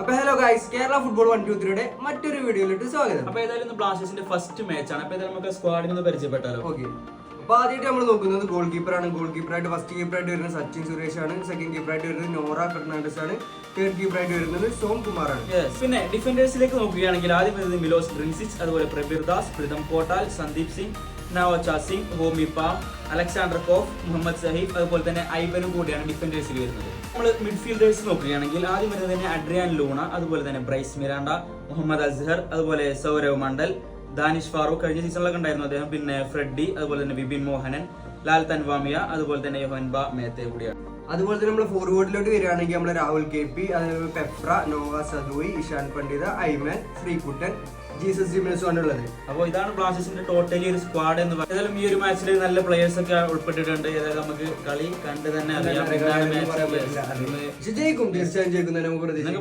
അപ്പൊ hello guys, Kerala football 123യുടെ മറ്റൊരു വീഡിയോയിലോട്ട് സ്വാഗതം. അപ്പൊ ഏതായാലും ബ്ലാസ്റ്റേഴ്സിന്റെ ഫസ്റ്റ് മാച്ച് ആണ്. അപ്പൊ ഏതായാലും നമുക്ക് സ്ക്വാഡിൽ നിന്ന് പരിചയപ്പെട്ടാലോ. ഓക്കെ, അപ്പൊ ആദ്യമായിട്ട് നമ്മൾ നോക്കുന്നത് ഗോൾ കീപ്പറാണ്. ഗോൾ കീപ്പറായിട്ട് ഫസ്റ്റ് കീപ്പറായിട്ട് വരുന്നത് സച്ചിൻ സുരേഷ് ആണ്. സെക്കൻഡ് കീപ്പറായിട്ട് വരുന്നത് നോറ ഫെർണാണ്ടസ് ആണ്. തേർഡ് കീപ്പറായിട്ട് വരുന്നത് സോം കുമാർ ആണ്. പിന്നെ ഡിഫൻഡേഴ്സിലേക്ക് നോക്കുകയാണെങ്കിൽ ആദ്യം വരുന്നത് മിലോസ് ഡ്രിൻസിച്ച്, അതുപോലെ പ്രബീർ ദാസ്, പ്രീതം കോട്ടാൽ, സന്ദീപ് സിംഗ്, നവോച്ച സിംഗ്, ഹോമി പാം, അലക്സാണ്ടർ കോഫ്, മുഹമ്മദ് സഹീഫ്, അതുപോലെ തന്നെ ഐബനും കൂടിയാണ് ഡിഫൻഡേഴ്സിൽ വരുന്നത്. നമ്മൾ മിഡ്ഫീൽഡേഴ്സ് നോക്കുകയാണെങ്കിൽ ആദ്യം വരുന്നത് തന്നെ അഡ്രിയാൻ ലൂണ, അതുപോലെ തന്നെ ബ്രൈസ് മിരാണ്ട, മുഹമ്മദ് അസ്ഹർ, അതുപോലെ സൗരവ് മണ്ഡൽ, ദാനിഷ് ഫാറൂഖ്, കഴിഞ്ഞ സീസണിലൊക്കെ ഉണ്ടായിരുന്നു അദ്ദേഹം, പിന്നെ ഫ്രെഡി, അതുപോലെ തന്നെ വിപിൻ മോഹനൻ, ലാൽ തൻവാമിയ, അതുപോലെ തന്നെ യോഹൻബ മേത്തെ കൂടിയാണ്. അതുപോലെ തന്നെ നമ്മൾ ഫോർവേഡിലോട്ട് വരികയാണെങ്കിൽ നമ്മൾ രാഹുൽ കെ പി, അതുപോലെ പെപ്ര, നോവ സദോയി, ഇഷാൻ പണ്ഡിത, ഐമൻ, ശ്രീകുട്ടൻ, ജീസസ് ജിമിനസും ആണ് ഉള്ളത്. അപ്പോൾ ഇതാണ് ബ്ലാസ്റ്റേഴ്സിന്റെ ടോട്ടലി ഒരു സ്ക്വാഡ് എന്ന് പറയുന്നത്. ഏതായാലും ഈ ഒരു മാച്ചിൽ നല്ല പ്ലേയേഴ്സ് ഒക്കെ ഉൾപ്പെട്ടിട്ടുണ്ട്. ഏതായാലും നമുക്ക് കളി കണ്ട് തന്നെ അറിയാം. ജയിക്കും, തീർച്ചയായും ജയിക്കും നമുക്ക് പ്രതീക്ഷിക്കാം.